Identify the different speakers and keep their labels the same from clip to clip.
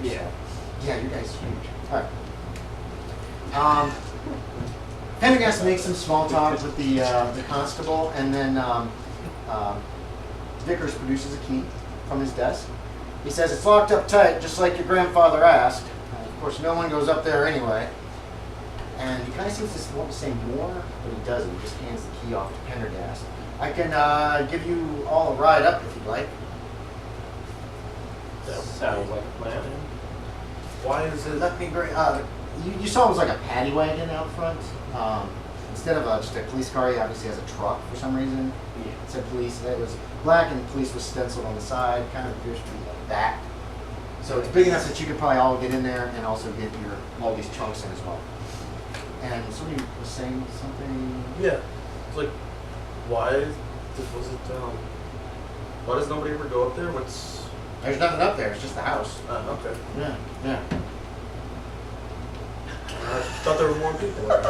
Speaker 1: Yeah.
Speaker 2: Yeah, you guys are huge. All right. Pendergast makes some small talk with the constable, and then Vickers produces a key from his desk. He says, it's locked up tight, just like your grandfather asked. Of course, no one goes up there anyway. And he kind of seems to want to say more, but he doesn't. He just hands the key off to Pendergast. I can give you all a ride up if you'd like.
Speaker 1: That sounds like a plan.
Speaker 3: Why is it?
Speaker 2: Let me bring. You saw it was like a paddy wagon out front. Instead of just a police car, he obviously has a truck for some reason.
Speaker 1: Yeah.
Speaker 2: It said police. It was black, and police was stenciled on the side. Kind of appears to be like that. So it's big enough that you could probably all get in there and also get all these trunks in as well. And somebody was saying something.
Speaker 3: Yeah. It's like, why was it? Why does nobody ever go up there?
Speaker 2: There's nothing up there. It's just the house.
Speaker 3: Okay.
Speaker 2: Yeah. Yeah.
Speaker 3: I thought there were more people there.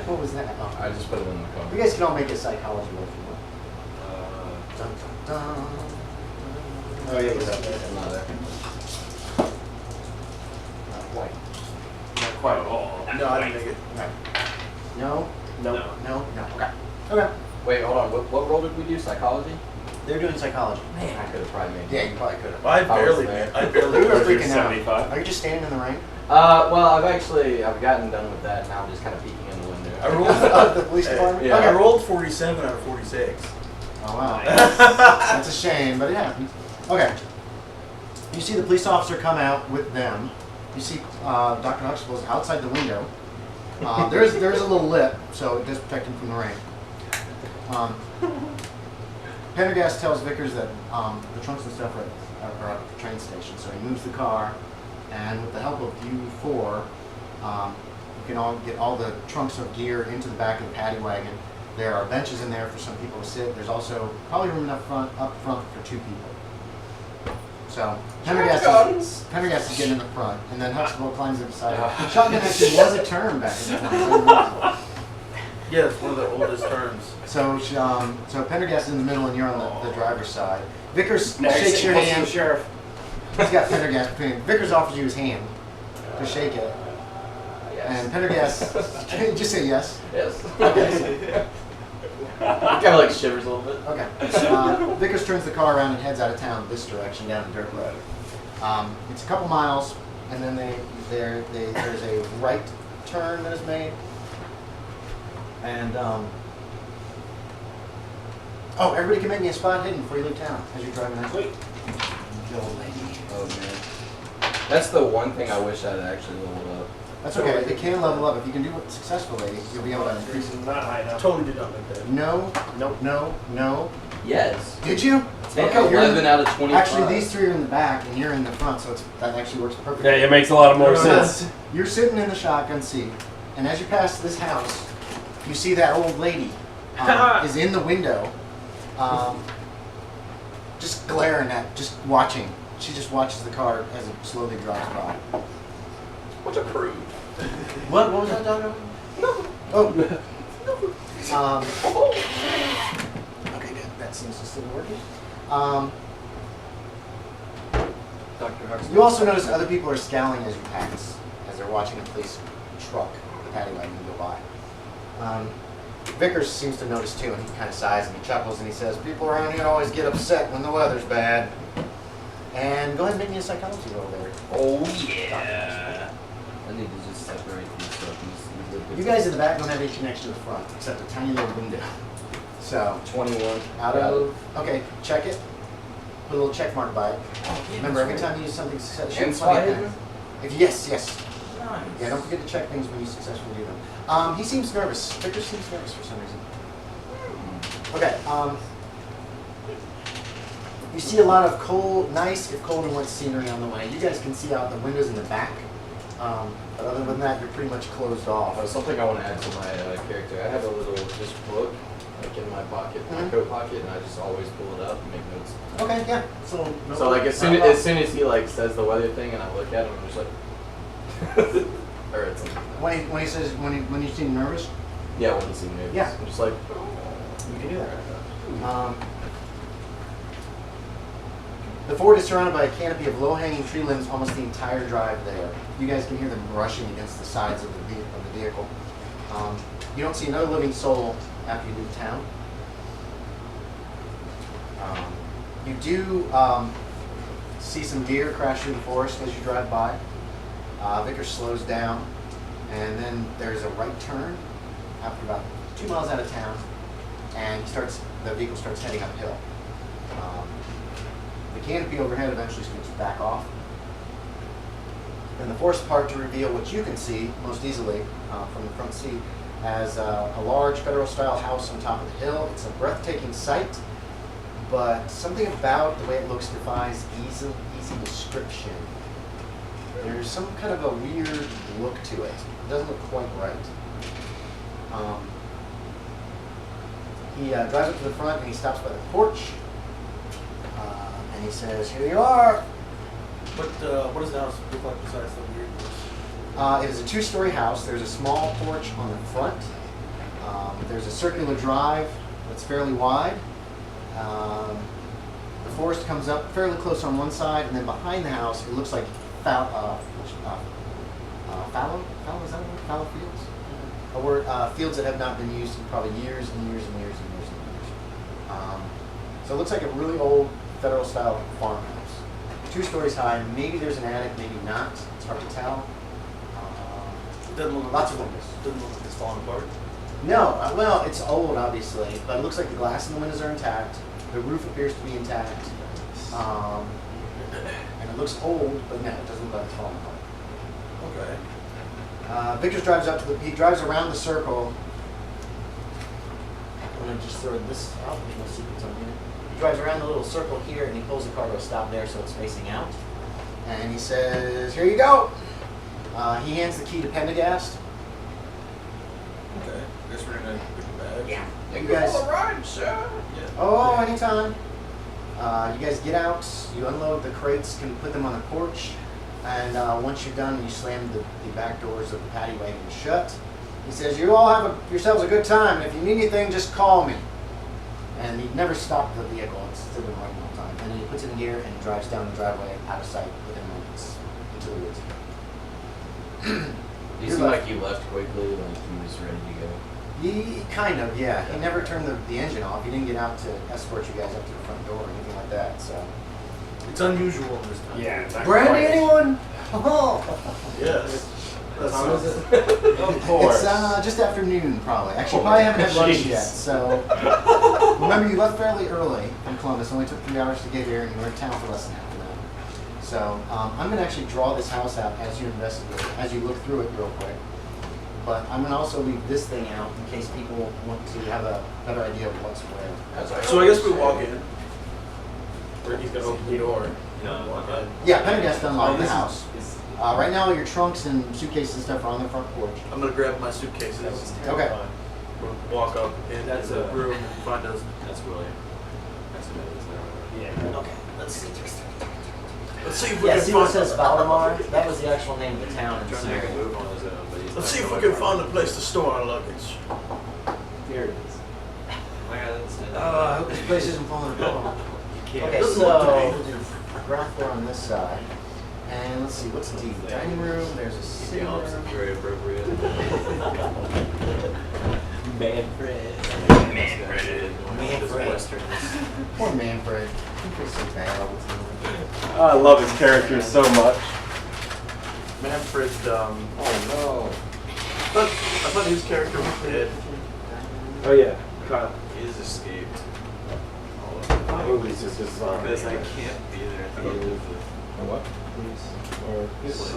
Speaker 2: What was that? Oh.
Speaker 4: I just put it in the car.
Speaker 2: You guys can all make a psychology roll if you want. Dun, dun, dun. Oh yeah, he's up there.
Speaker 4: I'm not there.
Speaker 2: Not quite.
Speaker 1: Not quite at all.
Speaker 3: No, I didn't make it.
Speaker 2: Okay. No.
Speaker 1: No.
Speaker 2: No. No. Okay. Okay.
Speaker 4: Wait, hold on. What role did we do? Psychology?
Speaker 2: They're doing psychology.
Speaker 4: Man, I could have probably made it.
Speaker 2: Yeah, you probably could have.
Speaker 3: I
Speaker 4: was
Speaker 3: barely
Speaker 4: there.
Speaker 3: made. I
Speaker 2: You
Speaker 3: barely.
Speaker 2: were
Speaker 1: You're
Speaker 2: freaking out.
Speaker 1: 75.
Speaker 2: Are you just standing in the rain?
Speaker 4: Well, I've gotten done with that. Now I'm just kind of peeking in the window.
Speaker 3: I rolled.
Speaker 2: Of the police department?
Speaker 4: Yeah.
Speaker 3: I rolled 47 out of 46.
Speaker 2: Oh wow. That's a shame, but it happens. Okay. You see the police officer come out with them. You see Dr. Huxtable's outside the window. There's a little lip, so it does protect him from the rain. Pendergast tells Vickers that the trunks and stuff are at the train station, so he moves the car, and with the help of you four, you can all get all the trunks of gear into the back of the paddy wagon. There are benches in there for some people to sit. There's also probably room up front for 2 people. So Pendergast is getting in the front, and then Huxtable climbs inside. Shotgun actually was a term back in the 20s.
Speaker 3: Yeah, it's one of the oldest terms.
Speaker 2: So Pendergast is in the middle, and you're on the driver's side. Vickers
Speaker 1: Nice.
Speaker 2: shakes your
Speaker 1: What's the
Speaker 2: hand.
Speaker 1: sheriff?
Speaker 2: He's got Pendergast between. Vickers offers you his hand to shake it, and Pendergast just say yes.
Speaker 4: Yes.
Speaker 2: Okay.
Speaker 4: Kind of like shivers a little bit.
Speaker 2: Okay. Vickers turns the car around and heads out of town this direction down the dirt road. It's a couple miles, and then there's a right turn that is made. And everybody can make me a spot hidden before you leave town as you're driving out.
Speaker 1: Sweet.
Speaker 2: The old lady.
Speaker 4: Oh man. That's the one thing I wish I'd actually leveled up.
Speaker 2: That's okay. They can level up. If you can do it successfully, you'll be able to increase it.
Speaker 1: Not high enough.
Speaker 3: Totally did not make that.
Speaker 2: No.
Speaker 1: Nope.
Speaker 2: No.
Speaker 4: Yes.
Speaker 2: Did you?
Speaker 4: 11 out of 25.
Speaker 2: Actually, these 3 are in the back, and you're in the front, so that actually works perfectly.
Speaker 1: Yeah, it makes a lot more sense.
Speaker 2: You're sitting in the shotgun seat, and as you pass this house, you see that old lady is in the window, just glaring just watching. She just watches the car as it slowly drives by.
Speaker 4: What's a crude?
Speaker 2: What was that, Doggo? No. Oh. Okay, good. That seems to still be working.
Speaker 4: Dr. Huxtable.
Speaker 2: You also notice other people are scowling as you pass, as they're watching a police truck, the paddy wagon, go by. Vickers seems to notice too, and he kind of sighs and he chuckles and he says, "People around here always get upset when the weather's bad." And go ahead and make me a psychology roll there.
Speaker 4: Oh yeah. I need to just separate these stuff.
Speaker 2: You guys in the back don't have any connection to the front, except a tiny little window. So,
Speaker 4: 21.
Speaker 2: out of, okay, check it. Put a little check mark by it. Remember, every time you use something successful,
Speaker 4: And spot hidden?
Speaker 2: Yes.
Speaker 4: Nice.
Speaker 2: Yeah, don't forget to check things when you successfully do them. He seems nervous. Victor seems nervous for some reason. Okay, you see a lot of cold, nice if cold and wet scenery on the way. You guys can see out the windows in the back. But other than that, you're pretty much closed off.
Speaker 4: Something I want to add to my character. I have a little just book like in my pocket, my
Speaker 2: Mhm.
Speaker 4: coat pocket, and I just always pull it up and make notes.
Speaker 2: Okay, yeah.
Speaker 4: So like as soon as he like says the weather thing, and I look at him, I'm just like, or it's like,
Speaker 2: when he says when you seem nervous,
Speaker 4: yeah, when he sees me,
Speaker 2: Yeah.
Speaker 4: I'm just like,
Speaker 2: you can do that. The Ford is surrounded by a canopy of low-hanging tree limbs almost the entire drive there. You guys can hear them brushing against the sides of the vehicle. You don't see another living soul after you leave town. You do see some deer crash through the forest as you drive by. Vickers slows down, and then there's a right turn after about 2 miles out of town, and the vehicle starts heading uphill. The canopy overhead eventually scoots back off. And the forced part to reveal what you can see most easily from the front seat as a large federal-style house on top of the hill. It's a breathtaking sight, but something about the way it looks defies easy description. There's some kind of a weird look to it. It doesn't look quite right. He drives up to the front and he stops by the porch. And he says, "Here you are."
Speaker 3: What does the house look like besides the weirdness?
Speaker 2: It is a 2-story house. There's a small porch on the front. There's a circular drive that's fairly wide. The forest comes up fairly close on one side, and then behind the house, it looks like fallow fields? A word, fields that have not been used in probably years and years and years and years and years. So it looks like a really old federal-style farmhouse. 2 stories high. Maybe there's an attic, maybe not. It's hard to tell.
Speaker 3: It doesn't look
Speaker 2: Lots
Speaker 3: like
Speaker 2: of windows.
Speaker 3: Doesn't look like it's falling apart.
Speaker 2: No, well, it's old, obviously, but it looks like the glass in the windows are intact. The roof appears to be intact. And it looks old, but no, it doesn't look like it's falling apart.
Speaker 3: Okay.
Speaker 2: Vickers drives up to he drives around the circle. I'm gonna just throw this out. There's no secrets on here. He drives around the little circle here, and he pulls the car to a stop there, so it's facing out. And he says, "Here you go." He hands the key to Pendergast.
Speaker 3: Okay. I guess we're gonna pick the badge.
Speaker 2: You guys.
Speaker 3: ride, sir. Yeah.
Speaker 2: Oh, anytime. You guys get out. You unload the crates. Can put them on the porch. And once you're done, you slam the back doors of the paddy wagon shut. He says, "You all have yourselves a good time. If you need anything, just call me." And he never stopped the vehicle. It's still been running all the time. And then he puts it in gear and drives down the driveway out of sight within moments into the woods.
Speaker 4: You seem like you left quickly, like you was ready to go.
Speaker 2: He kind of, yeah. He never turned the engine off. He didn't get out to escort you guys up to the front door or anything like that. So,
Speaker 3: It's unusual this time.
Speaker 1: Yeah, it's not
Speaker 2: Brandy,
Speaker 1: quite-
Speaker 2: anyone? Oh.
Speaker 3: Yes. That's
Speaker 1: How is
Speaker 3: awesome.
Speaker 1: it? Of course.
Speaker 2: It's just after noon, probably. Actually, you probably haven't had lunch
Speaker 1: Jeez.
Speaker 2: yet. So, remember, you left fairly early from Columbus. It only took 3 hours to get here, and you were in town for less than half an hour. So, I'm going to actually draw this house out as you investigate, as you look through it real quick. But I'm going to also leave this thing out in case people want to have a better idea of what's where.
Speaker 3: So I guess we walk in.
Speaker 1: Or he's gonna open the door.
Speaker 3: Walk in.
Speaker 2: Yeah, Pendergast unlocked the
Speaker 3: This is-
Speaker 2: house. Right now, your trunks and suitcases and stuff are on the front porch.
Speaker 3: I'm gonna grab my suitcases.
Speaker 2: Okay.
Speaker 3: We'll walk up into
Speaker 1: That's
Speaker 3: the
Speaker 1: a-
Speaker 3: room and find us.
Speaker 5: That's William. That's what it is there.
Speaker 1: Yeah.
Speaker 2: Okay, let's see.
Speaker 3: Let's see if we
Speaker 2: Yeah,
Speaker 3: can
Speaker 2: see what it
Speaker 3: find.
Speaker 2: says Valdemar? That was the actual name of the town in
Speaker 5: Trying to make a
Speaker 2: Syria.
Speaker 5: move on his own, but he's
Speaker 3: Let's
Speaker 5: not
Speaker 3: see if we
Speaker 5: going
Speaker 3: can
Speaker 5: right.
Speaker 3: find a place to store our luggage.
Speaker 1: Here it is.
Speaker 5: Oh my God, that's it.
Speaker 2: I hope this place isn't falling apart.
Speaker 5: You can't.
Speaker 2: Okay,
Speaker 3: Doesn't look to
Speaker 2: so
Speaker 3: be.
Speaker 2: we'll do ground floor on this side. And let's see, what's the dining room? There's a
Speaker 5: Keep
Speaker 2: sitting
Speaker 5: the opposite
Speaker 2: room.
Speaker 5: very appropriate.
Speaker 1: Manfred.
Speaker 5: Manfred.
Speaker 2: Manfred.
Speaker 5: Westerns.
Speaker 2: Poor Manfred. He feels so bad all the time.
Speaker 1: I love his character so much.
Speaker 3: Manfred,
Speaker 1: Oh
Speaker 3: I thought his character was dead.
Speaker 1: no. Oh yeah. Kyle.
Speaker 5: He is escaped.
Speaker 1: Movies are just
Speaker 5: Because I can't be there at the end of the.
Speaker 1: What? Or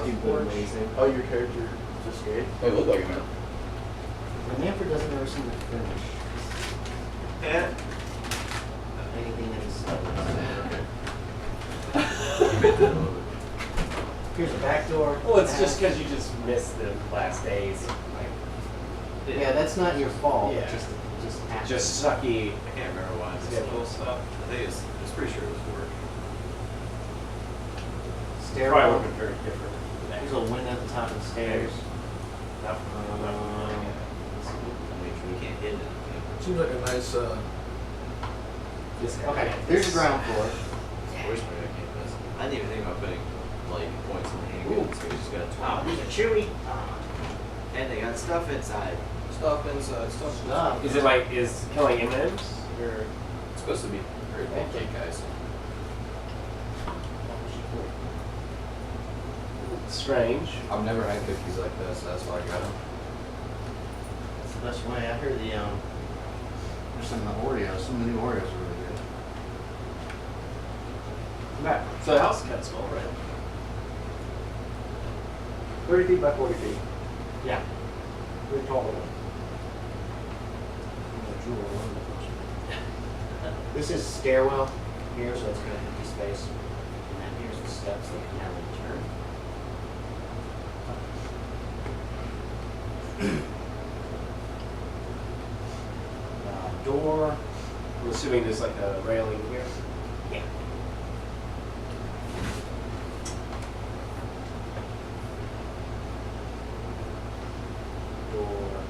Speaker 1: people amazing.
Speaker 3: Oh, your character just escaped?
Speaker 4: They look like him.
Speaker 2: But Manfred doesn't ever seem to finish
Speaker 3: Yeah.
Speaker 2: anything that he's Here's a back door.
Speaker 1: Well, it's just because you just missed the last days. Like,
Speaker 2: Yeah, that's not your fault.
Speaker 1: Yeah.
Speaker 2: It just happened.
Speaker 1: just sucky.
Speaker 5: I can't remember why it's
Speaker 1: Yeah.
Speaker 5: full stuff. I think it's pretty sure it was work.
Speaker 1: Probably
Speaker 2: stairwell.
Speaker 1: would have been very different.
Speaker 2: There's a window at the top of the stairs.
Speaker 5: I mean, you can't hit it.
Speaker 3: Seems like a nice,
Speaker 2: Okay, there's the ground floor.
Speaker 5: Voice I can't I didn't even think about putting like points in the handguns. So we just got 20.
Speaker 6: These are chewy. And they got stuff inside.
Speaker 4: Stuff inside, stuff.
Speaker 1: Is it like is killing M&Ms or?
Speaker 4: It's supposed to be very pancake guys.
Speaker 1: Strange.
Speaker 4: I've never had cookies like this, so that's why I got them.
Speaker 2: That's the best way. I heard there's some of the Oreos. Some of the new Oreos are really good.
Speaker 1: Right. So the house is kind of small, right? 30 feet by 40 feet.
Speaker 2: Yeah.
Speaker 1: Pretty tall one.
Speaker 2: This is stairwell here, so it's got an empty space. And then here's the steps that can now return. Door.
Speaker 1: I'm assuming there's like a railing here.
Speaker 2: Yeah. Door.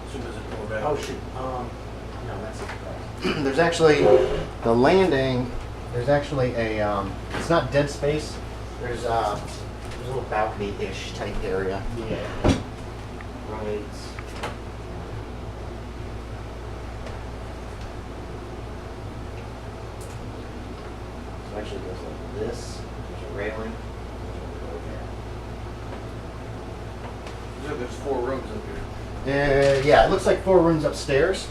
Speaker 3: Assume there's a door back.
Speaker 2: Oh shoot. No, that's it. There's actually the landing. There's actually a. It's not dead space. There's a little balcony-ish type area.
Speaker 1: Yeah.
Speaker 2: Right. So it actually goes like this. There's a railing.
Speaker 3: There's 4 rooms up here.
Speaker 2: Yeah, it looks like 4 rooms upstairs.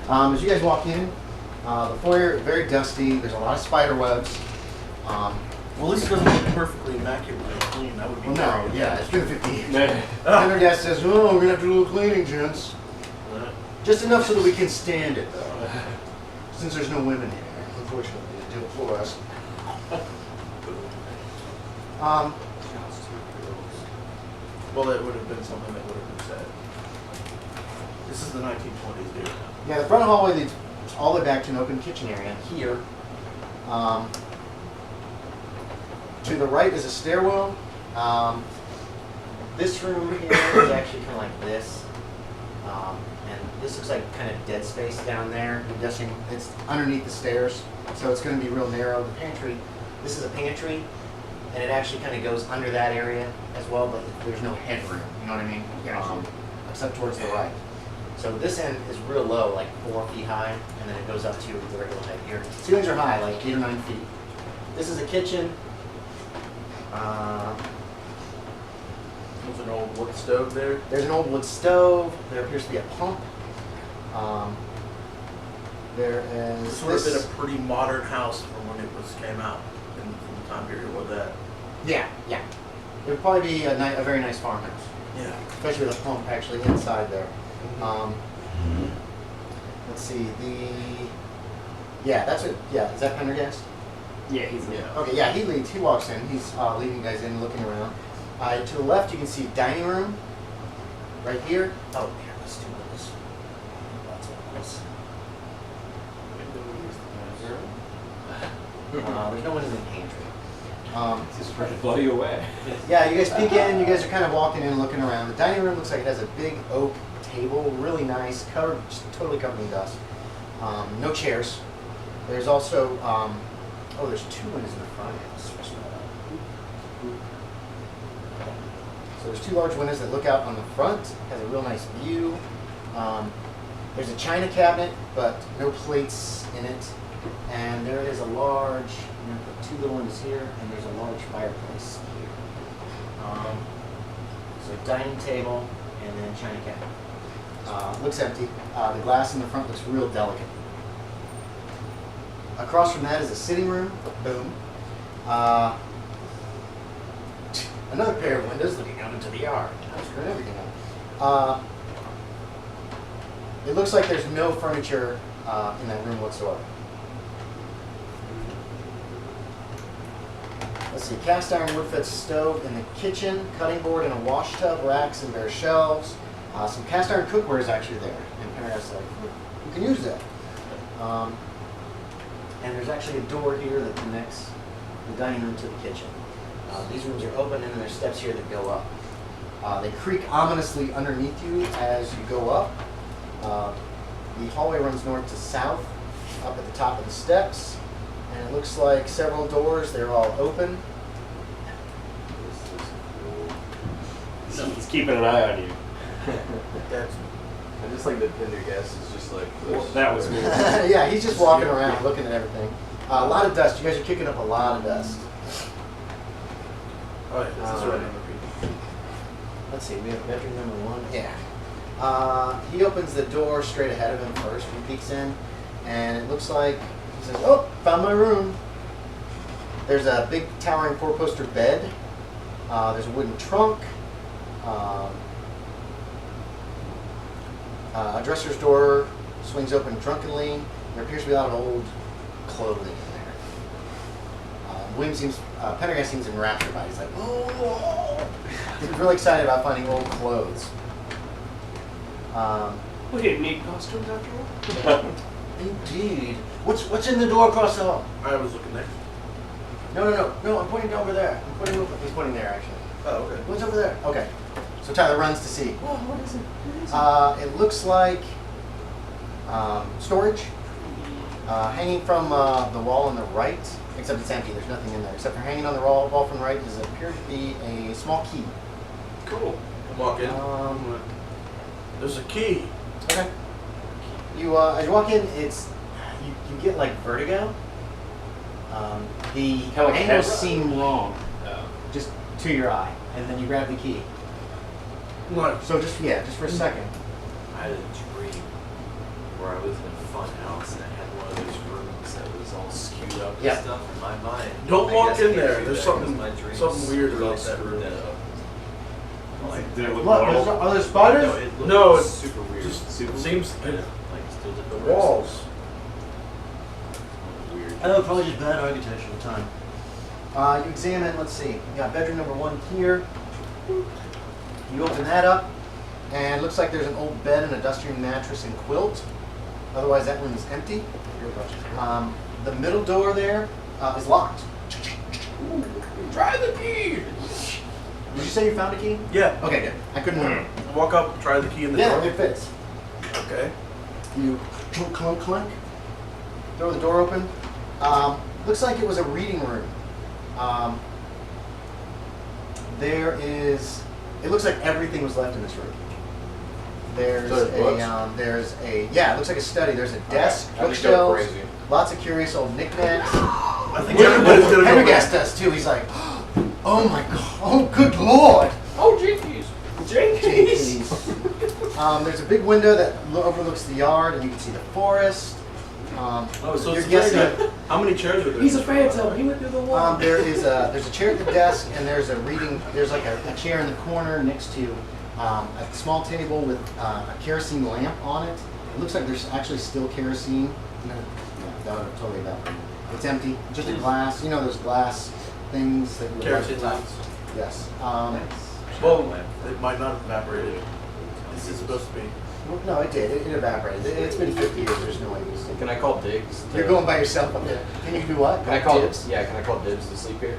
Speaker 2: As you guys walk in, the foyer very dusty. There's a lot of spider webs.
Speaker 3: Well, this doesn't look perfectly immaculately clean. That would be
Speaker 2: Well, no,
Speaker 3: great.
Speaker 2: yeah, it's been 50 years.
Speaker 1: Yeah.
Speaker 2: And their dad says, "Oh, we're gonna have to do a little cleaning, gents.
Speaker 3: Uh,
Speaker 2: Just enough so that we can stand it, though. Since there's no women here, unfortunately, to do it for us."
Speaker 3: Well, that would have been something that would have been said. This is the 1920s, dude.
Speaker 2: Yeah, the front hallway leads all the way back to an open kitchen area here. To the right is a stairwell. This room here is actually kind of like this. And this looks like kind of dead space down there. I'm guessing it's underneath the stairs, so it's going to be real narrow. The pantry, this is a pantry, and it actually kind of goes under that area as well, but there's no headroom, you know what I mean? Except towards the right. So this end is real low, like 4 feet high, and then it goes up to the regular height here. Ceilings are high, like 8 or 9 feet. This is a kitchen.
Speaker 3: There's an old wood stove there.
Speaker 2: There's an old wood stove. There appears to be a pump. There is
Speaker 3: This would have been a pretty modern house from when it came out, and from the time period with that.
Speaker 2: Yeah. It would probably be a very nice farmhouse,
Speaker 3: Yeah.
Speaker 2: especially with a pump actually inside there. Let's see. That's it. Yeah, is that Pendergast?
Speaker 1: Yeah, he's
Speaker 2: Okay, yeah, he leads. He walks in. He's leading you guys in, looking around. To the left, you can see dining room. Right here. Oh, here, let's do this. That's what it is. There's no one in the pantry.
Speaker 1: just trying to blow you away.
Speaker 2: Yeah, you guys peek in. You guys are kind of walking in, looking around. The dining room looks like it has a big oak table, really nice, covered, just totally covered in dust. No chairs. There's also, there's 2 windows in the front. Let's switch that up. So there's 2 large windows that look out on the front. Has a real nice view. There's a china cabinet, but no plates in it. And there is a large, I'm going to put 2 little windows here, and there's a large fireplace here. So dining table, and then china cabinet. Looks empty. The glass in the front looks real delicate. Across from that is a sitting room. Boom. Another pair of windows looking out into the yard. I'm screwing everything up. It looks like there's no furniture in that room whatsoever. Let's see, cast iron wood-fed stove in the kitchen, cutting board and a wash tub, racks and bare shelves. Some cast iron cookware is actually there. And Paradise like, you can use that. And there's actually a door here that connects the dining room to the kitchen. These rooms are open and there's steps here that go up. They creak ominously underneath you as you go up. The hallway runs north to south, up at the top of the steps. And it looks like several doors, they're all open.
Speaker 5: This is cool.
Speaker 1: He's keeping an eye on you.
Speaker 3: That's
Speaker 4: I just like the Pendergast is just like.
Speaker 1: Well, that was weird.
Speaker 2: Yeah, he's just walking around looking at everything. A lot of dust. You guys are kicking up a lot of dust.
Speaker 3: oh yeah, this is right on the creek.
Speaker 2: Let's see, we have bedroom number 1. Yeah. He opens the door straight ahead of him first. He peeks in, and it looks like he says, "Oh, found my room." There's a big towering 4-poster bed. There's a wooden trunk. A dresser's door swings open drunkenly. There appears to be a lot of old clothing in there. Pendergast seems enraptured by it. He's like, "Oh!" He's really excited about finding old clothes.
Speaker 1: We didn't need costumes after all.
Speaker 2: Indeed. What's in the door across the hall?
Speaker 3: I was looking there.
Speaker 2: No, I'm pointing over there. He's pointing there, actually.
Speaker 3: Oh, okay.
Speaker 2: What's over there? Okay. So Tyler runs to see.
Speaker 1: Oh, what is it?
Speaker 2: It looks like storage hanging from the wall on the right, except it's empty. There's nothing in there. Except for hanging on the wall from the right does appear to be a small key.
Speaker 3: Cool. Walk in. There's a key.
Speaker 2: Okay. You as you walk in, it's you get like vertigo. The
Speaker 1: Kinda like a
Speaker 2: angles
Speaker 1: head
Speaker 2: seem wrong,
Speaker 1: Oh.
Speaker 2: just to your eye, and then you grab the key.
Speaker 3: What?
Speaker 2: So just for a second.
Speaker 5: I had a dream where I was in a fun house and I had one of those rooms that was all skewed up
Speaker 2: Yeah.
Speaker 5: and stuff in my mind.
Speaker 3: Don't
Speaker 5: I
Speaker 3: walk
Speaker 5: guess
Speaker 3: in
Speaker 5: I can't
Speaker 3: there.
Speaker 5: do
Speaker 3: There's
Speaker 5: that 'cause
Speaker 3: something-
Speaker 5: my dreams
Speaker 3: something weird
Speaker 5: really
Speaker 3: about that
Speaker 5: screwed
Speaker 3: room.
Speaker 5: that up. Like,
Speaker 1: Did it look
Speaker 2: What?
Speaker 1: normal?
Speaker 2: Are there spiders?
Speaker 5: no, it looked
Speaker 3: No, it's
Speaker 5: super weird.
Speaker 3: just
Speaker 5: super
Speaker 3: seems-
Speaker 5: weird. And, like still did
Speaker 3: The walls.
Speaker 5: Weird.
Speaker 2: Oh, probably just bad architecture at the time. You examine, let's see, you got bedroom number 1 here. You open that up, and it looks like there's an old bed and a dusty mattress and quilt. Otherwise, that room is empty. The middle door there is locked.
Speaker 3: Try the key.
Speaker 2: Did you say you found a key?
Speaker 3: Yeah.
Speaker 2: Okay, good. I couldn't remember.
Speaker 3: Walk up. Try the key in the
Speaker 2: Yeah,
Speaker 3: door.
Speaker 2: it fits.
Speaker 3: Okay.
Speaker 2: You clunk, clunk, clunk. Throw the door open. Looks like it was a reading room. It looks like everything was left in this room. There's
Speaker 4: So there's
Speaker 2: yeah, it looks like a study. There's a desk,
Speaker 4: I just go
Speaker 2: bookshelves,
Speaker 4: crazy.
Speaker 2: lots of curious old knickknacks.
Speaker 3: I think everybody's gonna go
Speaker 2: Pendergast
Speaker 3: back.
Speaker 2: does too. He's like, oh my god, oh good lord.
Speaker 1: Oh, Jinkies! Jinkies!
Speaker 2: There's a big window that overlooks the yard, and you can see the forest.
Speaker 3: Oh, so
Speaker 2: you're
Speaker 3: it's
Speaker 2: guessing.
Speaker 3: how many chairs are there?
Speaker 1: He's a phantom. He went through the wall.
Speaker 2: There's a chair at the desk, and there's like a chair in the corner next to a small table with a kerosene lamp on it. It looks like there's actually still kerosene. No, that would have totally evaporated. It's empty, just a glass. You know those glass things that you would
Speaker 3: Kerosene
Speaker 2: like-
Speaker 3: lamps.
Speaker 2: Yes.
Speaker 3: Well, it might not have evaporated. This is supposed to be.
Speaker 2: Well, no, it did. It evaporated. It's been 50 years. There's no way you can.
Speaker 4: Can I call Diggs?
Speaker 2: You're going by yourself up there. Can you do what?
Speaker 4: Can I call
Speaker 2: Dibs?
Speaker 4: Yeah, can I call Dibs to sleep here?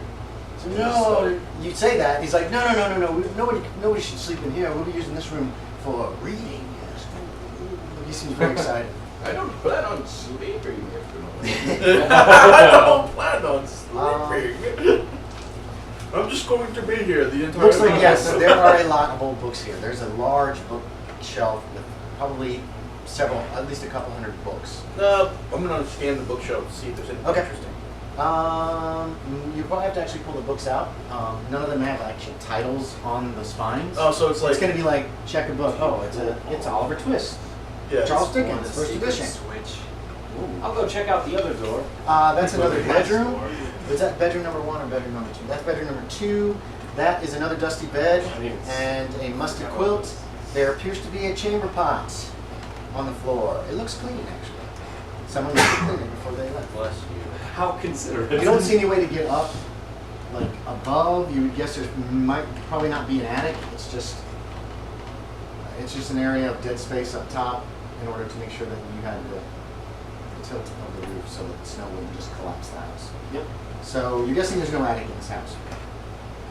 Speaker 2: No, you say that. He's like, no. Nobody should sleep in here. We'll be using this room for reading. He seems very excited.
Speaker 4: I don't plan on sleeping if
Speaker 3: I don't plan on sleeping. I'm just going to be here the entire
Speaker 2: Looks like
Speaker 3: time.
Speaker 2: yes, there are a lot of old books here. There's a large bookshelf with probably at least a couple hundred books.
Speaker 3: I'm gonna scan the bookshelf to see if there's anything
Speaker 2: Okay.
Speaker 3: interesting.
Speaker 2: You probably have to actually pull the books out. None of them have actual titles on the spines.
Speaker 3: Oh, so it's like
Speaker 2: It's gonna be like check a book. Oh, it's Oliver Twist.
Speaker 3: yeah,
Speaker 2: Charles
Speaker 6: One
Speaker 2: Dickens,
Speaker 6: of the
Speaker 2: first
Speaker 6: secret
Speaker 2: edition.
Speaker 6: switch.
Speaker 1: I'll go check out the other door.
Speaker 2: That's another
Speaker 1: Next
Speaker 2: bedroom.
Speaker 1: door.
Speaker 2: Is that bedroom number 1 or bedroom number 2? That's bedroom number 2. That is another dusty bed
Speaker 1: I mean, it's-
Speaker 2: and a musty quilt. There appears to be a chamber pot on the floor. It looks clean, actually. Someone must have cleaned it before they left.
Speaker 5: Bless you.
Speaker 1: How considerate.
Speaker 2: You don't see any way to get up, like above. You would guess there might probably not be an attic. It's just an area of dead space up top in order to make sure that you had the tilt of the roof so that the snow wouldn't just collapse the house.
Speaker 1: Yep.
Speaker 2: So you're guessing there's no attic in this house.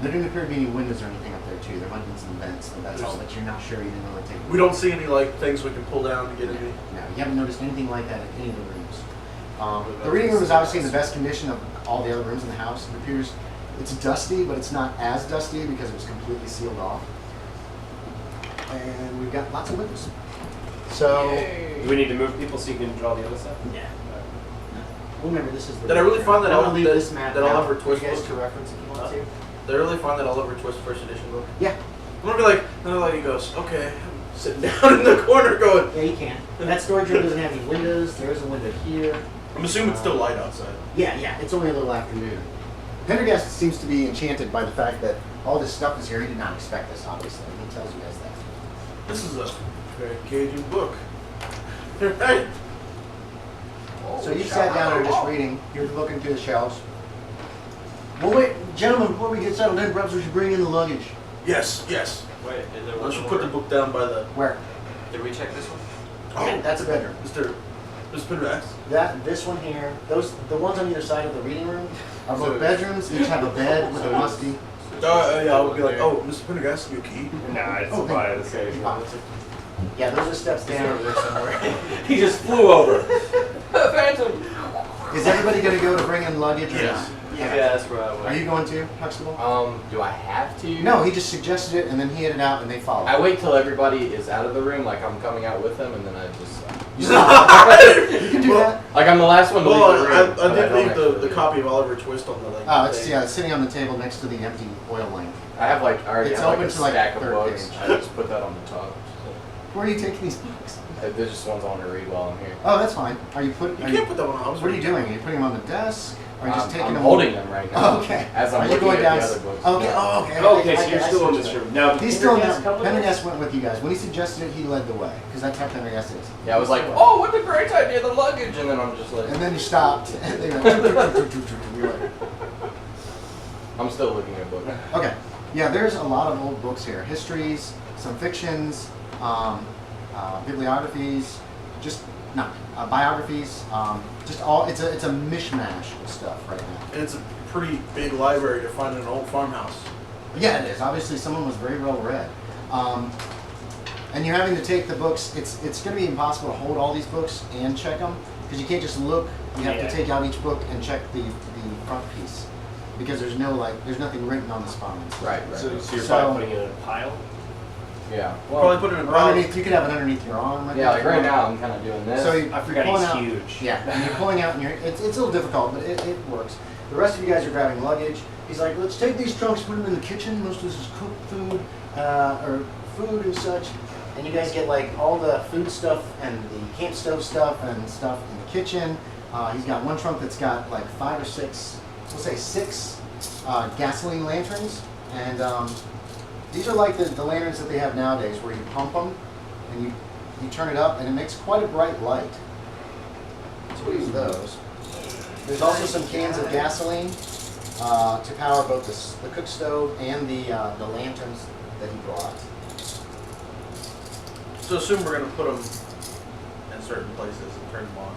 Speaker 2: There didn't appear to be any windows or anything up there too. There might have been some vents, but that's all. But you're not sure. You didn't really take.
Speaker 3: we don't see any like things we can pull down to get any.
Speaker 2: No, you haven't noticed anything like that in any of the rooms. The reading room is obviously in the best condition of all the other rooms in the house. It appears it's dusty, but it's not as dusty because it was completely sealed off. And we've got lots of windows. So,
Speaker 1: Do we need to move people so you can draw the other stuff?
Speaker 2: yeah. Well, remember, this is the.
Speaker 3: Did I really find that
Speaker 2: I'm
Speaker 3: I'll
Speaker 2: gonna leave
Speaker 3: that-
Speaker 2: this map
Speaker 3: that I'll
Speaker 2: now
Speaker 3: ever
Speaker 2: for you
Speaker 3: twist
Speaker 2: guys
Speaker 3: book?
Speaker 2: to reference if you want to.
Speaker 3: Did I really find that I'll ever twist first edition book?
Speaker 2: Yeah.
Speaker 3: I'm gonna be like, another lady goes, okay, I'm sitting down in the corner going,
Speaker 2: Yeah, you can. That storage room doesn't have any windows. There is a window here.
Speaker 3: I'm assuming it's still light outside.
Speaker 2: Yeah. It's only a little afternoon. Pendergast seems to be enchanted by the fact that all this stuff is here. He did not expect this, obviously. He tells you guys that.
Speaker 3: This is a very engaging book. Right?
Speaker 2: So you sat down and are just reading. You're looking through the shelves. Well, wait, gentlemen, before we get settled in, perhaps we should bring in the luggage.
Speaker 3: Yes.
Speaker 5: Wait, is there
Speaker 3: I
Speaker 5: one
Speaker 3: should
Speaker 5: more?
Speaker 3: put the book down by the.
Speaker 2: Where?
Speaker 5: Did we check this one?
Speaker 2: Yeah, that's a bedroom.
Speaker 3: Mr. Pendergast.
Speaker 2: This one here, the ones on either side of the reading room are both bedrooms. Each have a bed with a musty.
Speaker 3: Yeah, I would be like, oh, Mr. Pendergast, your key.
Speaker 1: Nah, it's
Speaker 2: Oh,
Speaker 1: by
Speaker 2: thank
Speaker 1: the station.
Speaker 2: Yeah, those are steps down over there somewhere.
Speaker 1: He just flew over.
Speaker 4: Phantom.
Speaker 2: Is everybody going to go to bring in luggage or
Speaker 3: Yes.
Speaker 2: not?
Speaker 4: Yeah, that's where I went.
Speaker 2: Are you going to, Huxtable?
Speaker 4: Do I have to?
Speaker 2: No, he just suggested it and then he had it out and they followed.
Speaker 4: I wait till everybody is out of the room, like I'm coming out with them, and then I just.
Speaker 2: You stop. You can do that.
Speaker 4: Like I'm the last one to leave the
Speaker 3: Well,
Speaker 4: room. but
Speaker 3: I did
Speaker 4: don't
Speaker 3: leave
Speaker 4: actually
Speaker 3: the
Speaker 4: do.
Speaker 3: copy of Oliver Twist on the like.
Speaker 2: Oh, it's
Speaker 3: thing.
Speaker 2: sitting on the table next to the empty oil lamp.
Speaker 4: I have like I already
Speaker 2: It's
Speaker 4: have like
Speaker 2: open
Speaker 4: a
Speaker 2: to, like,
Speaker 4: stack of
Speaker 2: third
Speaker 4: books.
Speaker 2: page.
Speaker 4: I just put that on the top.
Speaker 2: Where are you taking these books?
Speaker 4: There's just ones I want to read while I'm here.
Speaker 2: Oh, that's fine. Are you
Speaker 3: You
Speaker 2: putting?
Speaker 3: can't put that one on. I was
Speaker 2: What are you
Speaker 3: reading.
Speaker 2: doing? Are you putting them on the desk? Or are you just taking
Speaker 4: I'm
Speaker 2: them?
Speaker 4: holding them right now.
Speaker 2: Oh, okay.
Speaker 4: As I'm
Speaker 2: Are you
Speaker 4: looking
Speaker 2: going
Speaker 4: at
Speaker 2: down?
Speaker 4: the other books.
Speaker 2: Okay. Oh, okay.
Speaker 1: Okay, so
Speaker 2: I
Speaker 1: you're
Speaker 2: see
Speaker 1: still
Speaker 2: what
Speaker 1: in
Speaker 2: you're
Speaker 1: this
Speaker 2: saying.
Speaker 1: room. Now,
Speaker 2: He's still in
Speaker 1: Pendergast
Speaker 2: that.
Speaker 1: come with us?
Speaker 2: Pendergast went with you guys. When he suggested it, he led the way because that's how Pendergast is.
Speaker 4: Yeah, I was like, oh, what a great idea, the luggage, and then I'm just like,
Speaker 2: And then you stopped. And they went. You're like,
Speaker 4: I'm still looking at books.
Speaker 2: okay. Yeah, there's a lot of old books here. Histories, some fictions, bibliographies, biographies. Just all. It's a mishmash of stuff right now.
Speaker 3: And it's a pretty big library to find in an old farmhouse.
Speaker 2: Yeah, it is. Obviously, someone was very well read. And you're having to take the books. It's going to be impossible to hold all these books and check them because you can't just look. You have
Speaker 1: Yeah.
Speaker 2: to take out each book and check the front piece because there's nothing written on the spines.
Speaker 4: Right.
Speaker 1: So you're
Speaker 2: So-
Speaker 1: probably putting it in a pile?
Speaker 4: Yeah.
Speaker 3: Probably put it in
Speaker 2: Or
Speaker 3: piles.
Speaker 2: underneath, you could have it underneath your arm.
Speaker 4: Yeah, like right now I'm kind of doing this.
Speaker 2: So
Speaker 1: I forgot
Speaker 2: pulling
Speaker 1: he's
Speaker 2: out,
Speaker 1: huge.
Speaker 2: Yeah, and you're pulling out, and it's a little difficult, but it works. The rest of you guys are grabbing luggage. He's like, let's take these trunks, put them in the kitchen. Most of this is cooked food, or food and such. And you guys get like all the food stuff and the camp stove stuff and stuff in the kitchen. He's got one trunk that's got like 5 or 6, we'll say 6 gasoline lanterns. And these are like the lanterns that they have nowadays where you pump them and you turn it up and it makes quite a bright light. So we'll use those. There's also some cans of gasoline to power both the cook stove and the lanterns that he brought.
Speaker 3: So assume we're gonna put them in certain places and turn them on.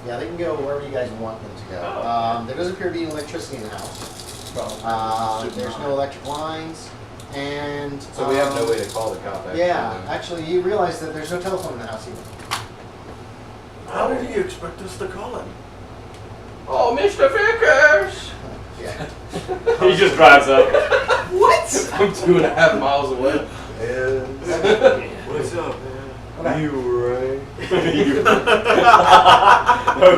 Speaker 2: Yeah, they can go wherever you guys want them to go.
Speaker 1: Oh.
Speaker 2: There doesn't appear to be any electricity in the house.
Speaker 3: Well,
Speaker 2: There's no electric lines, and
Speaker 4: So we have no way to call the cop. Actually,
Speaker 2: Yeah,
Speaker 4: then.
Speaker 2: actually, you realize that there's no telephone in the house either.
Speaker 3: How did you expect us to call him?
Speaker 4: Oh, Mr. Vickers!
Speaker 2: Yeah.
Speaker 1: He just drives up.
Speaker 2: What?
Speaker 4: I'm 2.5 miles away.
Speaker 5: What's up, man?
Speaker 2: Okay.
Speaker 4: You right.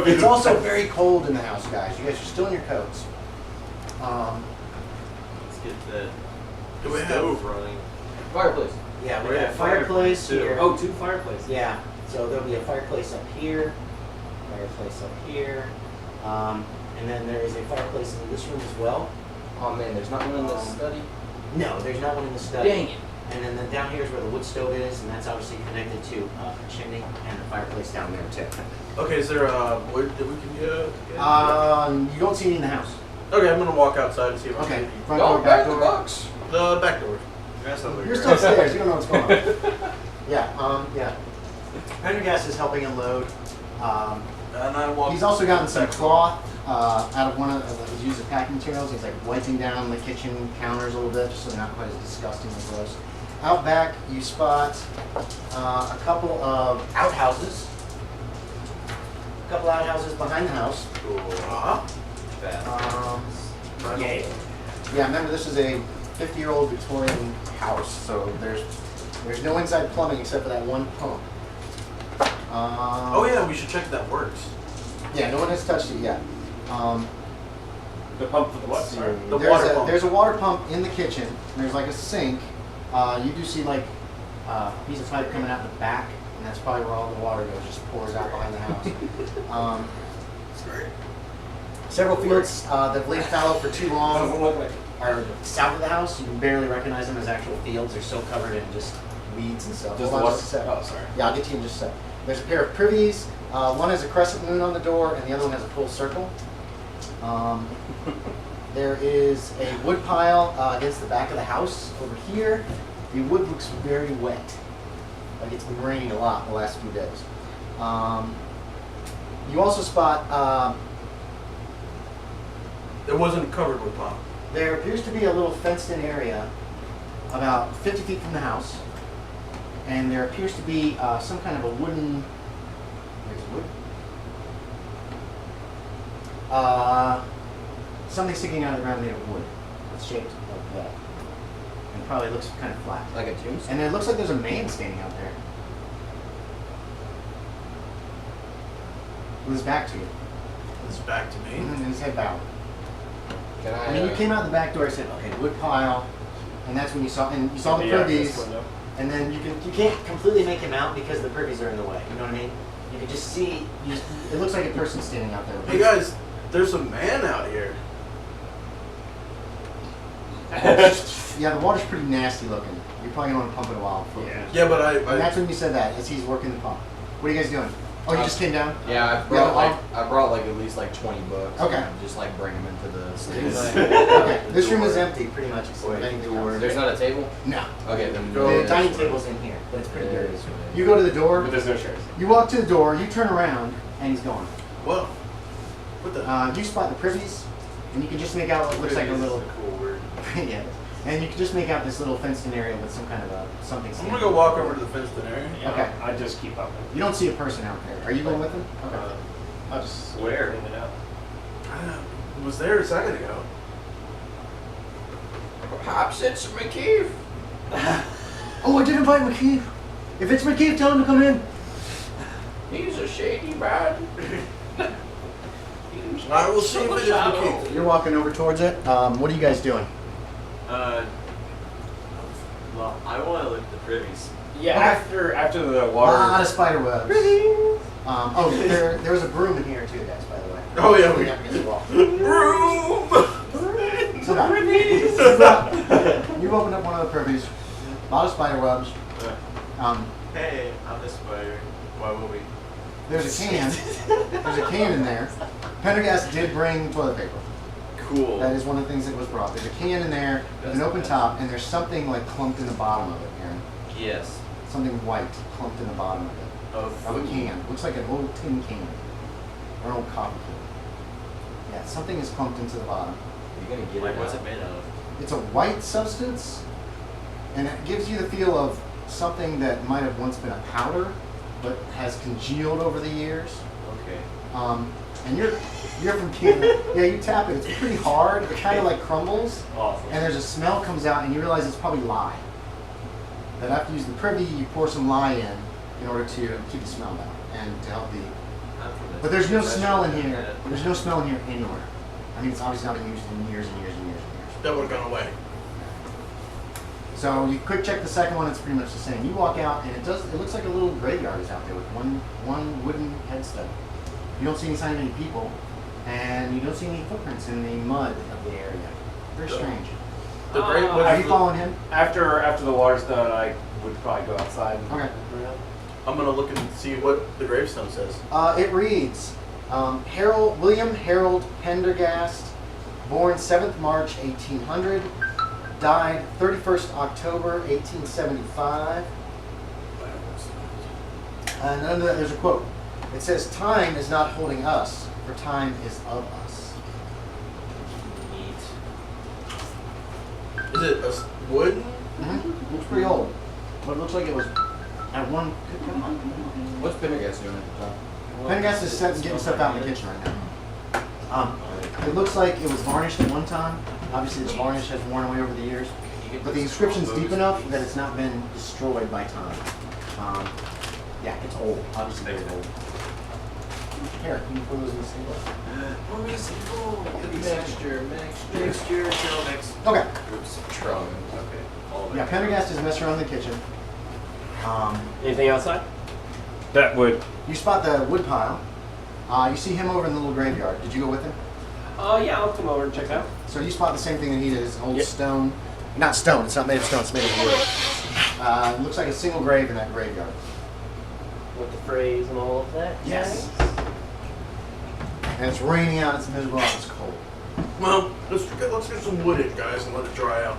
Speaker 2: It's also very cold in the house, guys. You guys are still in your coats.
Speaker 5: Let's get that
Speaker 3: Do we have?
Speaker 5: stove running.
Speaker 4: Fireplace.
Speaker 2: Yeah, we
Speaker 5: We're
Speaker 2: got a
Speaker 5: at
Speaker 2: fireplace
Speaker 5: too.
Speaker 2: here.
Speaker 1: Oh, 2 fireplaces.
Speaker 2: Yeah, so there'll be a fireplace up here, fireplace up here, and then there is a fireplace in this room as well.
Speaker 4: Oh man, there's not one in the study.
Speaker 2: No, there's not one in the study.
Speaker 4: Dang it.
Speaker 2: And then down here is where the wood stove is, and that's obviously connected to a chimney and a fireplace down there too.
Speaker 3: Okay, is there wood that we can get?
Speaker 2: You don't see any in the house.
Speaker 3: Okay, I'm gonna walk outside and see if I
Speaker 2: Okay,
Speaker 3: see
Speaker 2: front door,
Speaker 4: Don't
Speaker 2: back
Speaker 4: back the
Speaker 2: door.
Speaker 4: box.
Speaker 3: the back door.
Speaker 5: That sounds like
Speaker 2: You're
Speaker 5: a
Speaker 2: still
Speaker 5: great-
Speaker 2: upstairs. You don't know what's going on. Yeah. Pendergast is helping unload.
Speaker 3: And I walk.
Speaker 2: He's also gotten some cloth out of one of that was used as packing materials. He's like wiping down the kitchen counters a little bit, just so they're not quite as disgusting and gross. Out back, you spot a couple of outhouses. a couple outhouses behind the house.
Speaker 5: Cool.
Speaker 1: Yay.
Speaker 2: Yeah, remember this is a 50-year-old Victorian house, so there's no inside plumbing except for that one pump.
Speaker 3: Oh yeah, we should check if that works.
Speaker 2: Yeah, no one has touched it yet.
Speaker 1: The pump for the what? Sorry.
Speaker 3: The water pump.
Speaker 2: There's a water pump in the kitchen. There's like a sink. You do see like a piece of pipe coming out the back, and that's probably where all the water goes, just pours out behind the house. Several fields that have laid fallow for too long
Speaker 1: Doesn't look like
Speaker 2: are south of the house. You can barely recognize them as actual fields. They're so covered in just weeds and stuff.
Speaker 1: Does
Speaker 2: Hold
Speaker 1: the
Speaker 2: on
Speaker 1: water?
Speaker 2: just a sec.
Speaker 1: Oh, sorry.
Speaker 2: Yeah, I'll get to you in just a sec. There's a pair of privies. One has a crescent moon on the door, and the other one has a full circle. There is a wood pile against the back of the house over here. The wood looks very wet. Like it's been raining a lot the last few days. You also spot
Speaker 3: It wasn't covered with pump.
Speaker 2: there appears to be a little fenced-in area about 50 feet from the house, and there appears to be some kind of a wooden. There's wood. Something sticking out of the ground made of wood. It's shaped like that, and probably looks kind of flat.
Speaker 4: Like a tombstone?
Speaker 2: And it looks like there's a man standing out there with his back to you,
Speaker 3: It's back to me.
Speaker 2: and his head bowed.
Speaker 4: Can I?
Speaker 2: I mean, you came out the back door. I said, "Okay, wood pile," and that's when you saw the
Speaker 1: the access
Speaker 2: privies.
Speaker 1: window.
Speaker 2: And then you can't completely make him out because the privies are in the way. You know what I mean? You can just see. It looks like a person standing out there.
Speaker 3: Hey guys, there's a man out here.
Speaker 2: Yeah, the water's pretty nasty looking. You're probably gonna want to pump it a while. Before
Speaker 1: Yeah.
Speaker 3: Yeah, but
Speaker 2: And that's
Speaker 3: I
Speaker 2: when you said that as he's working the pump. What are you guys doing? Oh, you just came down.
Speaker 4: Yeah, I brought like at least like 20 books.
Speaker 2: Okay.
Speaker 4: And just like bring them into the space.
Speaker 2: Okay, this room is empty pretty much. Except
Speaker 5: Wait,
Speaker 2: for anything
Speaker 5: door.
Speaker 2: else.
Speaker 4: There's not a table?
Speaker 2: No.
Speaker 4: Okay, then
Speaker 2: The dining table's in here, but it's pretty dirty.
Speaker 4: Yes, right.
Speaker 2: You go to the door.
Speaker 1: But there's no chairs.
Speaker 2: You walk to the door. You turn around, and he's gone.
Speaker 3: whoa. What the?
Speaker 2: You spot the privies, and you can just make out what looks like a little.
Speaker 5: That's a cool word.
Speaker 2: Yeah. And you can just make out this little fenced-in area with some kind of something.
Speaker 3: I'm gonna go walk over to the fenced-in area.
Speaker 1: Yeah,
Speaker 2: Okay.
Speaker 1: I just keep up.
Speaker 2: You don't see a person out there. Are you going with him? Okay.
Speaker 1: I'll just
Speaker 5: Where?
Speaker 1: clean it out.
Speaker 3: I was there a second ago.
Speaker 4: Perhaps it's McKeith.
Speaker 2: Oh, I did invite McKeith. If it's McKeith, tell him to come in.
Speaker 4: He's a shady man.
Speaker 3: I will see if it is McKeith.
Speaker 2: You're walking over towards it. What are you guys doing?
Speaker 5: Well, I want to look at the privies.
Speaker 1: Yeah, after the
Speaker 2: A lot
Speaker 1: water.
Speaker 2: of spider webs. There was a broom in here too, guys. By the way.
Speaker 3: Oh, yeah, we-
Speaker 2: Clean up against the wall.
Speaker 3: Broom!
Speaker 2: Sit down. You've opened up one of the privies. A lot of spider webs.
Speaker 5: Hey, I'm the spider. Why will we?
Speaker 2: There's a can. There's a can in there. Pendergast did bring toilet paper.
Speaker 5: Cool.
Speaker 2: That is one of the things that was brought. There's a can in there with an open top, and there's something like clumped in the bottom of it, Aaron.
Speaker 5: Yes.
Speaker 2: Something white clumped in the bottom of it. Of a can. Looks like an old tin can. Or an old coffee can. Yeah, something is clumped into the bottom.
Speaker 4: You're gonna get
Speaker 5: Like,
Speaker 4: it
Speaker 5: what's
Speaker 4: out.
Speaker 5: it made of?
Speaker 2: It's a white substance, and it gives you the feel of something that might have once been a powder, but has congealed over the years.
Speaker 5: Okay.
Speaker 2: And you're from Canada. Yeah, you tap it. It's pretty hard. It kind of like crumbles,
Speaker 1: Awesome.
Speaker 2: and there's a smell comes out, and you realize it's probably lye. That after you use the privy, you pour some lye in order to keep the smell down and to help the.
Speaker 5: I'm from the
Speaker 2: But there's no
Speaker 5: professional
Speaker 2: smell in here.
Speaker 5: internet.
Speaker 2: There's no smell in here anywhere. I mean, it's obviously not been used in years and years and years and years.
Speaker 3: That would have gone away.
Speaker 2: So you quick check the second one. It's pretty much the same. You walk out, and it looks like a little graveyard is out there with one wooden headstone. You don't see any sign of any people, and you don't see any footprints in the mud of the area. Very strange.
Speaker 3: The great
Speaker 1: Are
Speaker 2: Are you
Speaker 3: was
Speaker 2: following him?
Speaker 1: After the water's done, I would probably go outside. And
Speaker 2: Okay.
Speaker 3: I'm gonna look and see what the gravestone says.
Speaker 2: It reads, William Harold Pendergast, born 7th March 1800, died 31st October 1875. And under that there's a quote. It says, "Time is not holding us, for time is of us."
Speaker 5: Neat.
Speaker 3: Is it wooden?
Speaker 2: Looks pretty old, but it looks like it was at one.
Speaker 4: What's Pendergast doing at the time?
Speaker 2: Pendergast is getting stuff out in the kitchen right now. It looks like it was varnished at one time. Obviously, the varnish has worn away over the years. But the inscription's deep enough that it's not been destroyed by time. Yeah, it's old. Obviously, very old. Here, can you put those in the single?
Speaker 5: Mixture, shell mix.
Speaker 2: Okay.
Speaker 4: Oops, Trump. Okay. All
Speaker 2: Yeah, Pendergast is messing around in the kitchen.
Speaker 1: Anything outside? That would.
Speaker 2: You spot the wood pile. You see him over in the little graveyard. Did you go with him?
Speaker 1: Yeah, I'll come over and check it out.
Speaker 2: So you spot the same thing that he did. It's old
Speaker 1: Yep.
Speaker 2: stone. Not stone. It's not made of stone. It's made of wood. It looks like a single grave in that graveyard.
Speaker 1: With the phrase and all of that.
Speaker 2: Yes. And it's raining out. It's miserable out. It's cold.
Speaker 3: Well, let's get some wood in, guys, and let it dry out.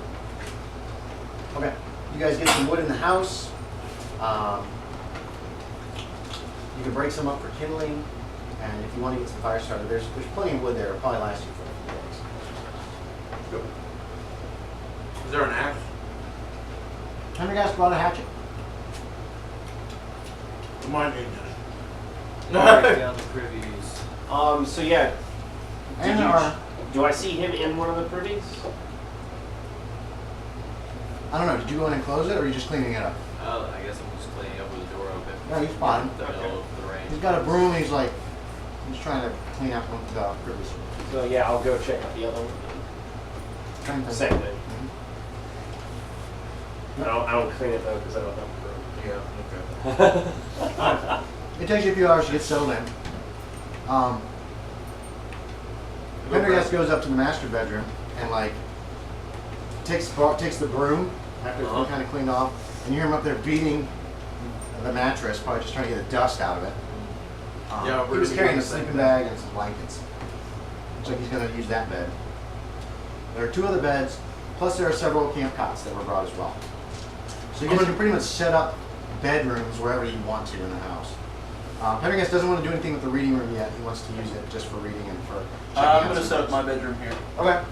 Speaker 2: Okay. You guys get some wood in the house. You can break some up for kindling, and if you want to get some fire started, there's plenty of wood there. It'll probably last you for a few days.
Speaker 3: Is there an axe?
Speaker 2: Pendergast brought a hatchet.
Speaker 3: Mine ain't
Speaker 5: Break down the privies.
Speaker 1: So yeah.
Speaker 2: And
Speaker 1: Do I see him in one of the privies?
Speaker 2: I don't know. Did you go in and close it, or are you just cleaning it up?
Speaker 5: Oh, I guess I'm just cleaning up with the door open.
Speaker 2: No, you spot him.
Speaker 5: In the middle of the rain.
Speaker 2: He's got a broom. He's trying to clean out one of the privies.
Speaker 1: So yeah, I'll go check out the other one. Same thing. I don't clean it though because I don't have a broom.
Speaker 5: Yeah, okay.
Speaker 2: It takes you a few hours to get settled in. Pendergast goes up to the master bedroom and takes the broom after it's been kind of cleaned off, and you hear him up there beating the mattress, probably just trying to get the dust out of it.
Speaker 3: Yeah,
Speaker 2: He
Speaker 3: we're
Speaker 2: was
Speaker 3: gonna
Speaker 2: carrying
Speaker 3: do
Speaker 2: a
Speaker 3: the same
Speaker 2: sleeping
Speaker 3: thing.
Speaker 2: bag and some blankets. Looks like he's going to use that bed. There are 2 other beds, plus there are several camp cots that were brought as well. So you guys can pretty much set up bedrooms wherever you want to in the house. Pendergast doesn't want to do anything with the reading room yet. He wants to use it just for reading and for checking
Speaker 3: I'm
Speaker 2: out
Speaker 3: gonna
Speaker 2: some
Speaker 3: set up
Speaker 2: books.
Speaker 3: my bedroom here.
Speaker 2: Okay.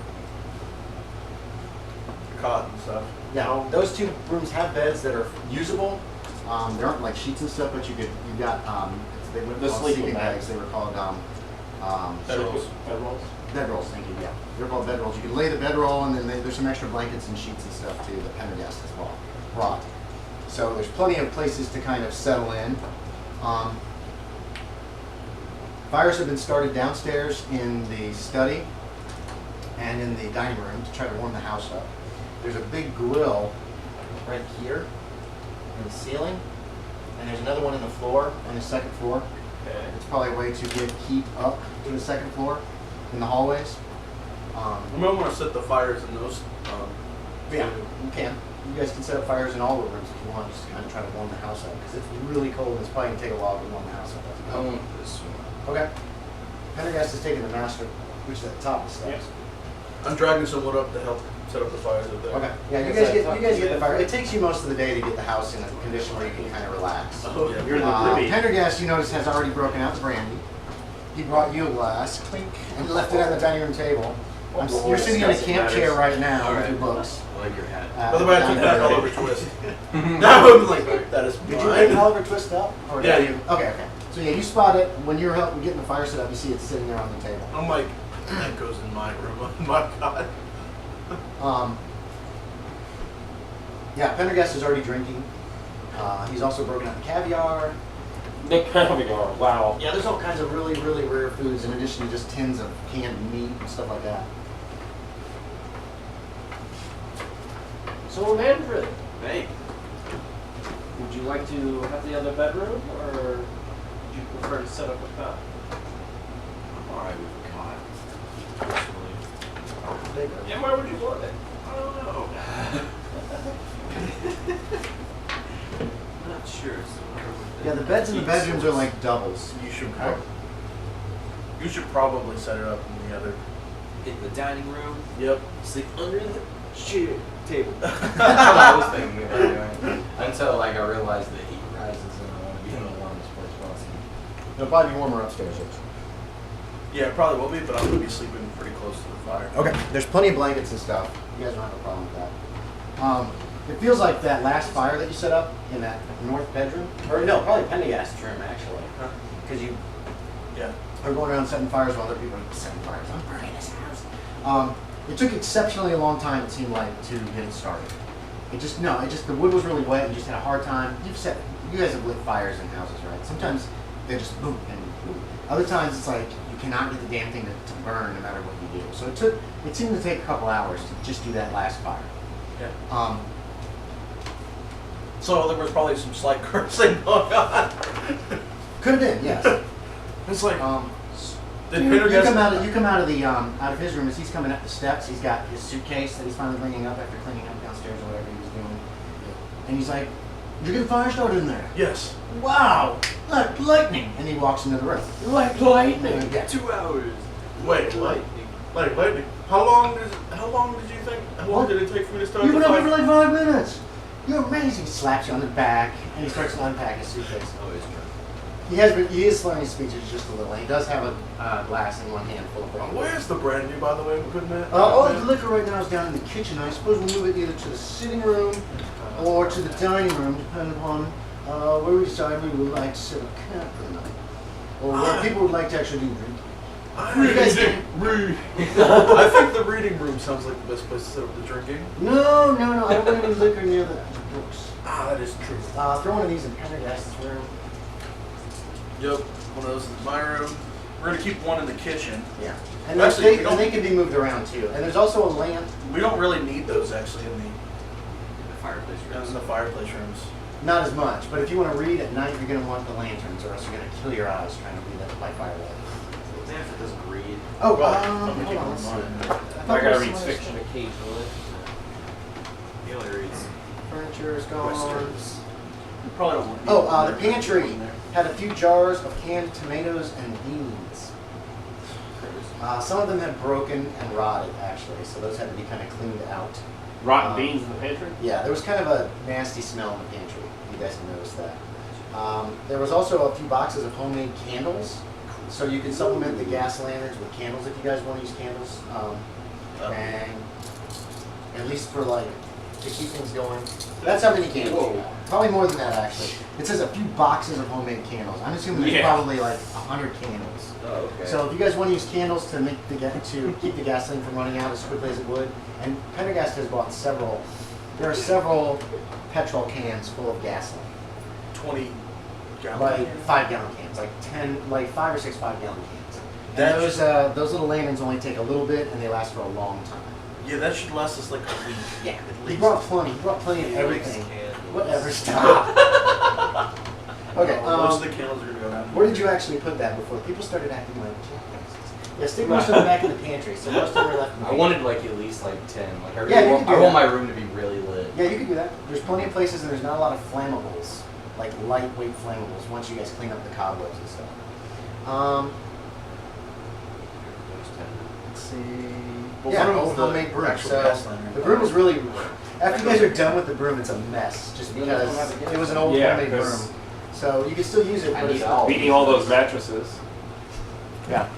Speaker 3: The cot and stuff.
Speaker 2: Yeah, those 2 rooms have beds that are usable. There aren't like sheets and stuff, but you've got they weren't
Speaker 1: The
Speaker 2: called
Speaker 1: sleeping
Speaker 2: sleeping
Speaker 1: bags.
Speaker 2: bags. They were called
Speaker 3: Bedrolls.
Speaker 1: Bedrolls.
Speaker 2: bedrolls. Thank you. Yeah, they're called bedrolls. You can lay the bedroll, and then there's some extra blankets and sheets and stuff too that Pendergast has brought. So there's plenty of places to kind of settle in. Fires have been started downstairs in the study and in the dining room to try to warm the house up. There's a big grill right here in the ceiling, and there's another one in the floor, on the second floor.
Speaker 1: Okay.
Speaker 2: It's probably a way to get heat up to the second floor in the hallways.
Speaker 3: We might want to set the fires in those.
Speaker 2: Yeah, you can. You guys can set up fires in all the rooms if you want, just to kind of try to warm the house up, because it's really cold and it's probably going to take a while to warm the house up.
Speaker 4: I want this one.
Speaker 2: Okay. Pendergast is taking the master, which is at the top of the steps.
Speaker 3: I'm dragging some wood up to help set up the fires up there.
Speaker 2: Okay. Yeah, you guys get the fire. It takes you most of the day to get the house in a condition where you can kind of relax.
Speaker 3: Oh, yeah.
Speaker 1: You're in the privy.
Speaker 2: Pendergast, you notice, has already broken out the brandy. He brought you a glass, clink, and left it on the dining room table. You're sitting in a camp chair right now with your books.
Speaker 5: I like your hat.
Speaker 3: By the way, I took that
Speaker 2: Dining room
Speaker 3: Oliver
Speaker 2: table.
Speaker 3: Twist. No, I'm like, that is
Speaker 2: Did you
Speaker 3: mine.
Speaker 2: make Oliver Twist up? Or
Speaker 3: Yeah.
Speaker 2: did you? Okay. So yeah, you spot it when you're helping getting the fire set up. You see it sitting there on the table.
Speaker 3: I'm like, that goes in my room. Oh my God.
Speaker 2: Yeah, Pendergast is already drinking. He's also broken out the caviar.
Speaker 1: The caviar. Wow.
Speaker 2: Yeah, there's all kinds of really, really rare foods in addition to just tins of canned meat and stuff like that.
Speaker 1: So Manfred,
Speaker 6: Hey,
Speaker 1: would you like to have the other bedroom, or would you prefer to set up a cot?
Speaker 5: I'm alright with the cot. Personally.
Speaker 1: And where would you want it?
Speaker 5: I don't know. I'm not sure. So
Speaker 2: Yeah, the beds in the bedrooms are like doubles.
Speaker 3: You should probably set it up in the other.
Speaker 5: in the dining room,
Speaker 3: Yep.
Speaker 5: sleep under the chair table.
Speaker 4: That's what I was thinking about doing. Until I realized the heat rises and I want to be in the warmest place possible.
Speaker 2: It'll probably be warmer upstairs.
Speaker 3: Yeah, it probably will be, but I'm gonna be sleeping pretty close to the fire.
Speaker 2: Okay. There's plenty of blankets and stuff. You guys don't have a problem with that. It feels like that last fire that you set up in that north bedroom, or no, probably Pendergast's room actually, because you
Speaker 3: Yeah.
Speaker 2: are going around setting fires while other people are setting fires. I'm burning this house. It took exceptionally a long time, it seemed like, to get it started. The wood was really wet. You just had a hard time. You guys have lit fires in houses, right? Sometimes they just boom and boom. Other times it's like you cannot get the damn thing to burn no matter what you do. So it seemed to take a couple hours to just do that last fire.
Speaker 3: Yeah. So there was probably some slight cursing going on.
Speaker 2: Could have been, yes.
Speaker 3: It's like, did
Speaker 2: You
Speaker 3: Pendergast
Speaker 2: come out of his room as he's coming up the steps. He's got his suitcase that he's finally bringing up after cleaning up downstairs or whatever he was doing. And he's like, "Did you get a fire started in there?"
Speaker 3: Yes.
Speaker 2: "Wow, like lightning!" And he walks into the room.
Speaker 5: Like lightning.
Speaker 2: Yeah.
Speaker 5: 2 hours.
Speaker 3: Wait, what? Like lightning. How long did you think? How long did it take for me to start
Speaker 2: You've
Speaker 3: the
Speaker 2: been up
Speaker 3: fire?
Speaker 2: here for like 5 minutes. You're amazing. He slaps you on the back and he starts to unpack his suitcase.
Speaker 5: Oh, it's true.
Speaker 2: He is slurring his speeches just a little. He does have a glass in one hand full of brandy.
Speaker 3: Where's the brandy, by the way? We couldn't
Speaker 2: All the liquor right now is down in the kitchen. I suppose we'll move it either to the sitting room or to the dining room, depending upon where we decide we would like to set up camp for the night. Or where people would like to actually do drinking. You guys can-
Speaker 3: I think the reading room sounds like the best place to set up the drinking.
Speaker 2: No, I don't want any liquor near the books.
Speaker 3: Ah, that is true.
Speaker 2: Throw one of these in Pendergast's room.
Speaker 3: Yep, one of those in my room. We're gonna keep one in the kitchen.
Speaker 2: Yeah. And
Speaker 3: Actually,
Speaker 2: they can be moved around too. And there's also a lamp.
Speaker 3: We don't really need those actually in
Speaker 6: The fireplace room.
Speaker 3: the fireplace rooms.
Speaker 2: Not as much, but if you want to read at night, you're going to want the lanterns, or else you're going to kill your eyes trying to read that by firelight.
Speaker 6: Manfred doesn't read.
Speaker 2: Oh,
Speaker 3: I'm
Speaker 2: hold
Speaker 3: keep
Speaker 2: on,
Speaker 3: it
Speaker 2: let's
Speaker 3: in
Speaker 2: see.
Speaker 3: mind.
Speaker 1: I gotta read fiction occasionally.
Speaker 6: He only reads
Speaker 2: Furniture is gone.
Speaker 6: westerns.
Speaker 3: You probably don't want.
Speaker 2: Oh, the pantry had a few jars of canned tomatoes and beans. Some of them had broken and rotted, actually, so those had to be kind of cleaned out.
Speaker 1: Rotten beans in the pantry?
Speaker 2: Yeah, there was kind of a nasty smell in the pantry. You guys have noticed that. There was also a few boxes of homemade candles, so you can supplement the gas lanterns with candles if you guys want to use candles. And at least for like to keep things going. That's how many candles you got. Probably more than that actually. It says a few boxes of homemade candles. I'm assuming there's probably like 100 candles.
Speaker 5: Oh, okay.
Speaker 2: So if you guys want to use candles to make to keep the gasoline from running out as quickly as it would, and Pendergast has bought several. There are several petrol cans full of gasoline,
Speaker 3: 20 gallon.
Speaker 2: like 5-gallon cans, like 5 or 6 5-gallon cans. And
Speaker 3: That's
Speaker 2: those little lanterns only take a little bit, and they last for a long time.
Speaker 3: Yeah, that should last us like a week.
Speaker 2: Yeah,
Speaker 3: at
Speaker 2: he
Speaker 3: least.
Speaker 2: brought plenty. He brought plenty of everything.
Speaker 5: Candles.
Speaker 2: Whatever. Stop. Okay.
Speaker 3: Most of the candles are gonna go down.
Speaker 2: Where did you actually put that before people started acting like jackasses? Yeah, stick most of them back in the pantry, so most of them are left in the
Speaker 4: I
Speaker 2: pantry.
Speaker 4: wanted like at least like 10. Like I really
Speaker 2: Yeah, you
Speaker 4: want,
Speaker 2: can do
Speaker 4: I want
Speaker 2: that.
Speaker 4: my room to be really lit.
Speaker 2: Yeah, you can do that. There's plenty of places and there's not a lot of flammables, like lightweight flammables, once you guys clean up the cobwebs and stuff. Let's see.
Speaker 3: Well,
Speaker 2: Yeah,
Speaker 3: one of
Speaker 2: old
Speaker 3: them's the
Speaker 2: homemade broom.
Speaker 3: actual
Speaker 2: So
Speaker 3: gas lantern.
Speaker 2: the broom is really, after you guys are done with the broom, it's a mess, just because it was an old
Speaker 1: Yeah,
Speaker 2: homemade broom.
Speaker 1: 'cause
Speaker 2: So you can still use it,
Speaker 4: I
Speaker 2: but
Speaker 4: need
Speaker 2: it's
Speaker 4: all.
Speaker 1: Beating all those mattresses.
Speaker 2: Yeah.